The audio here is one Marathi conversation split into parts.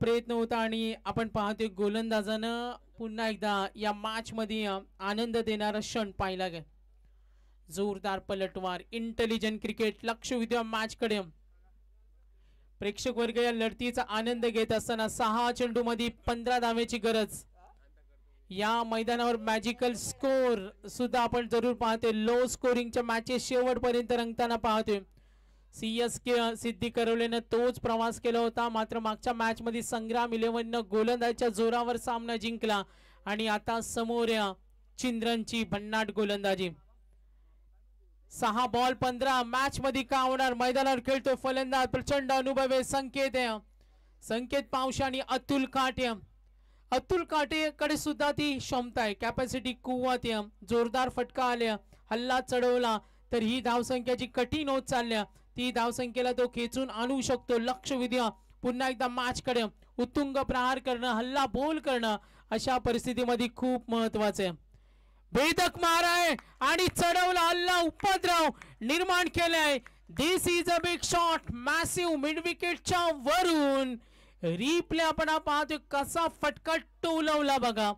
प्रयत्न होता आणि आपण पाहतोय गोलंदाजानं पुन्हा एकदा या मॅच मध्ये आनंद देणारा क्षण पाहिला गेला. जोरदार पलटवार इंटेलिजंट क्रिकेट लक्ष विद्या मॅच कडे. प्रेक्षक वर्ग या लढतीचा आनंद घेत असताना 6 चेंडू मध्ये 15 धावेची गरज. या मैदानावर मॅजिकल स्कोर सुद्धा आपण जरूर पाहतोय. लो स्कोरिंगच्या मॅचेस शेवटपर्यंत रंगताना पाहतोय. सीएसके सिद्धी करवलेनं तोच प्रवास केला होता. मात्र मागच्या मॅच मध्ये संग्राम 11 गोलंदाजीच्या जोरावर सामना जिंकला आणि आता समोर चिंद्रनची भन्नाट गोलंदाजी. 6 बॉल 15 मॅच मध्ये का होणार. मैदानावर खेळतोय फलंदाज प्रचंड अनुभवी संकेत पावशे आणि अतुल काटे. अतुल काटेकडे सुद्धा ती क्षमता आहे, कॅपॅसिटी, कुवत. जोरदार फटका आल्या, हल्ला चढवला तर ही धावसंख्याची कठीण होत चालल्या. ती धावसंख्येला तो खेचून आणू शकतो. लक्ष विद्या पुन्हा एकदा मॅच कडे. उत्तुंग प्रहार करणं, हल्ला बोल करणं अशा परिस्थितीमध्ये खूप महत्वाचं आहे. भेदक मार आहे आणि चढवला, हल्ला उपद्रव निर्माण केलाय. This is a big shot, massive mid विकेटच्या वरून. रिप्ले आपण पाहतोय कसा फटका टोलवला बघा.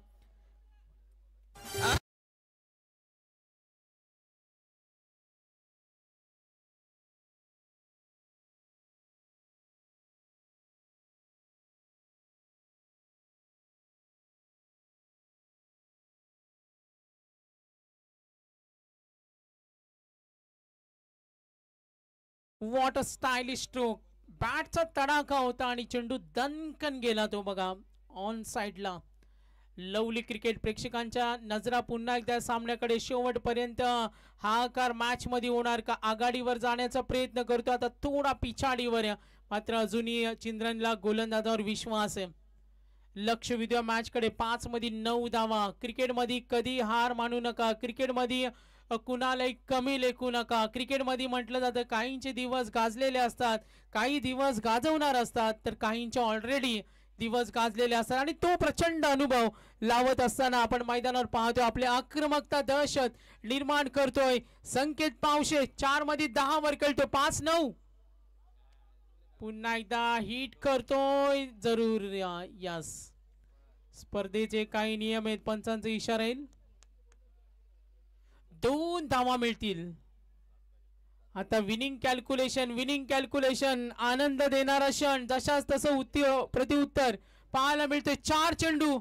What a stylish stroke. बॅटचा तडाखा होता आणि चेंडू दणकन गेला तो बघा ऑन साइडला. Lovely cricket. प्रेक्षकांच्या नजरा पुन्हा एकदा सामन्याकडे. शेवटपर्यंत हा आकार मॅच मध्ये होणार का. आघाडीवर जाण्याचा प्रयत्न करतो आता, थोडा पिछाडीवर. मात्र अजूनही चिंद्रनला गोलंदाजावर विश्वास आहे. लक्ष विद्या मॅच कडे. 5 मध्ये 9 धावा. क्रिकेटमध्ये कधी हार मानू नका. क्रिकेटमध्ये कुणालाही कमी लेखू नका. क्रिकेटमध्ये म्हटलं जातं काहींचे दिवस गाजलेले असतात, काही दिवस गाजवणार असतात, तर काहींचे ऑलरेडी दिवस गाजलेले असतात. आणि तो प्रचंड अनुभव लावत असताना आपण मैदानावर पाहतोय. आपली आक्रमकता, दहशत निर्माण करतोय संकेत पावशे. 4 मध्ये 10 वर खेळतो. 5-9 पुन्हा एकदा हिट करतोय जरूर. यस, स्पर्धेचे काही नियम आहेत, पंचांचा इशारा येईल. 2 धावा मिळतील. आता विनिंग कॅल्क्युलेशन आनंद देणारा क्षण. जशाच तसं प्रत्युत्तर पाहायला मिळते. 4 चेंडू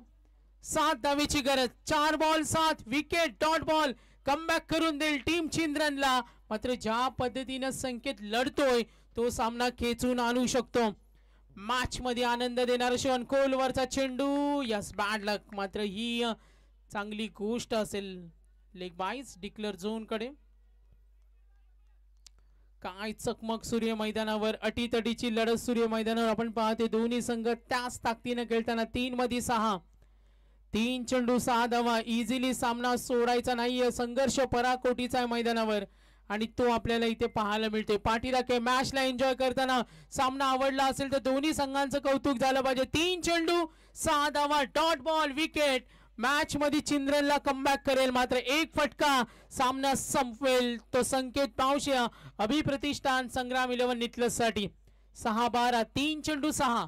7 धावेची गरज. 4 ball 7 wicket. Dot ball comeback करून देईल टीम चिंद्रनला. मात्र ज्या पद्धतीने संकेत लढतोय तो सामना खेचून आणू शकतो. मॅच मध्ये आनंद देणारा क्षण. कोलवरचा चेंडू. यस, बॅड लक. मात्र ही चांगली गोष्ट असेल. लेग बाईज डिक्लेअर झोन कडे. काय चकमक सूर्य मैदानावर. अटीतटीची लढत सूर्य मैदानावर आपण पाहते. दोन्ही संघ त्याच ताकदीने खेळताना. 3 मध्ये 6. 3 चेंडू 6 धावा. इझिली सामना सोडायचा नाहीये. संघर्ष पराकोटीचा आहे मैदानावर आणि तो आपल्याला इथे पाहायला मिळते. पाठीराखे मॅचला एन्जॉय करताना. सामना आवडला असेल तर दोन्ही संघांचं कौतुक झालं पाहिजे. 3 चेंडू 6 धावा. Dot ball wicket. मॅच मध्ये चिंद्रनला कमबॅक करेल. मात्र एक फटका सामना संपवेल. तो संकेत पावशे. अभिप्रतिष्ठान संग्राम 11 निटलस साठी. 6-12. 3 चेंडू 6.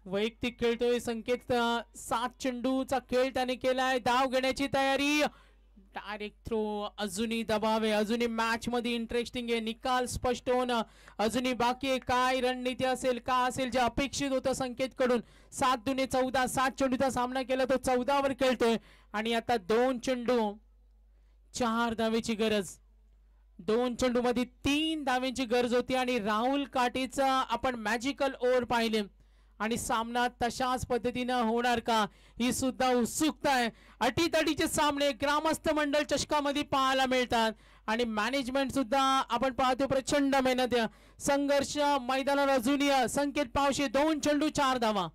वैयक्तिक खेळतोय संकेत. 7 चेंडूचा खेळ त्याने केलाय. धाव घेण्याची तयारी. Direct throw. अजूनही दबाव आहे. अजूनही मॅच मध्ये इंटरेस्टिंग आहे. निकाल स्पष्ट होणं अजूनही बाकी आहे. काय रणनीती असेल, का असेल जे अपेक्षित होतं संकेत कडून. 7 दुने 14. 7 चेंडूचा सामना केला तो 14 वर खेळतोय आणि आता 2 चेंडू 4 धावेची गरज. 2 चेंडू मध्ये 3 धावेची गरज होती आणि राहुल काटेचा आपण मॅजिकल ओव्हर पाहिले आणि सामना तशाच पद्धतीने होणार का ही सुद्धा उत्सुकता आहे. अटीतटीचे सामने ग्रामस्थ मंडळ चषकामध्ये पाहायला मिळतात आणि मॅनेजमेंट सुद्धा आपण पाहतो प्रचंड मेहनत. संघर्ष मैदानावर अजूनही. संकेत पावशे. 2 चेंडू 4 धावा.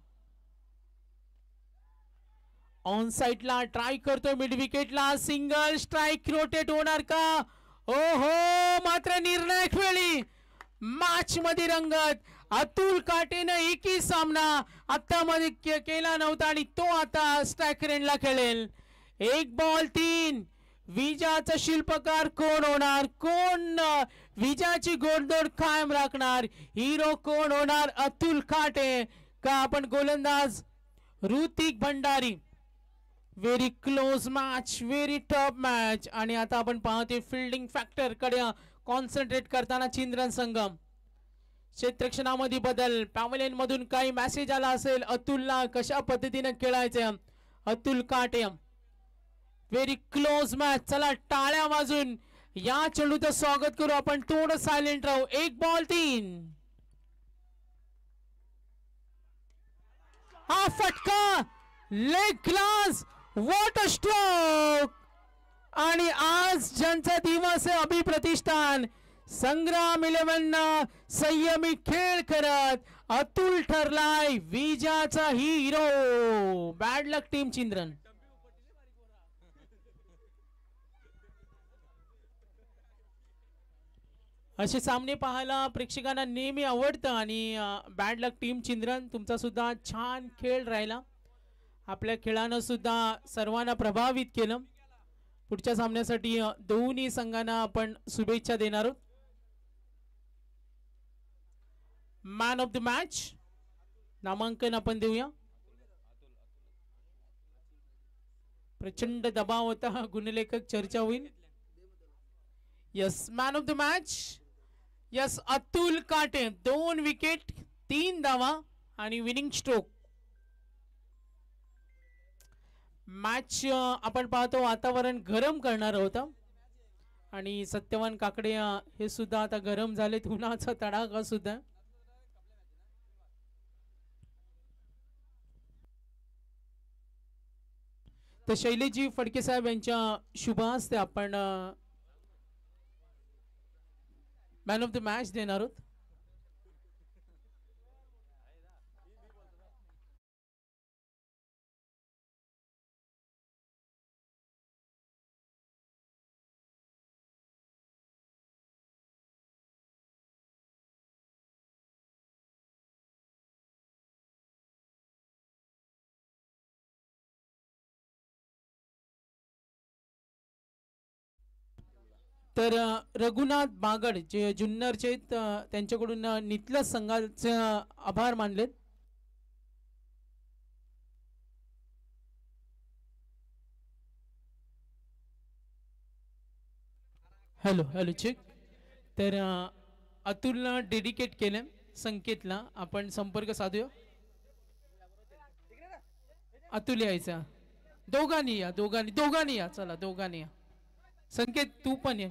ऑन साइडला ट्राय करतोय मिड विकेटला. Single strike. रोटेट होणार का. ओहो, मात्र निर्णायक वेळी मॅच मध्ये रंगत. अतुल काटेने एकही सामना आता मध्ये केला नव्हता आणि तो आता स्ट्राइक रेंजला खेळेल. 1 बॉल 3 विजयाचा शिल्पकार कोण होणार, कोण विजयाची गोडदोड कायम राखणार, हिरो कोण होणार, अतुल काटे का आपण गोलंदाज Hrithik Bhandari. Very close match, very tough match. आणि आता आपण पाहतोय फिल्डिंग फॅक्टर कडे कॉन्सन्ट्रेट करताना चिंद्रन संगम. क्षेत्रक्षणामध्ये बदल, पॅव्हलियन मधून काही मेसेज आला असेल अतुलला कशा पद्धतीने खेळायचे. अतुल काटे व्हेरी क्लोज मॅच. चला टाळ्या वाजून या चेंडूचं स्वागत करू आपण. थोडं सायलेंट राहू. 1 बॉल 3. हा फटका leg glass, what a stroke. आणि आज ज्यांचा दिवस आहे अभिप्रतिष्ठान, संग्राम 11 संयमी खेळ करत अतुल ठरलाय विजयाचा हिरो. बॅड लक टीम चिंद्रन. असे सामने पाहायला प्रेक्षकांना नेहमी आवडतं. आणि बॅड लक टीम चिंद्रन, तुमचा सुद्धा छान खेळ राहिला. आपल्या खेळानं सुद्धा सर्वांना प्रभावित केलं. पुढच्या सामन्यासाठी दोन्ही संघांना आपण शुभेच्छा देणार आहोत. मॅन ऑफ द मॅच नामांकन आपण देऊया. प्रचंड दबाव होता, गुणलेखक चर्चा होईल. Yes, man of the match yes Atul काटे. 2 विकेट 3 धावा आणि विनिंग स्ट्रोक. मॅच आपण पाहतो वातावरण गरम करणार होतं आणि सत्यवान काकडे हे सुद्धा आता गरम झाले. उन्हाचा तडाखा सुद्धा. तर शैलेशजी फडके साहेब यांच्या शुभ हस्ते आपण मॅन ऑफ द मॅच देणार आहोत. तर रघुनाथ बागड जे जुन्नरचे आहेत, त्यांच्याकडून नितलस संघाचे आभार मानलेत. Hello hello check. तर अतुलनं डेडिकेट केलं संकेतला. आपण संपर्क साधूया. अतुल यायचा. दोघांनी या, दोघांनी या. चला दोघांनी या. संकेत तू पण ये.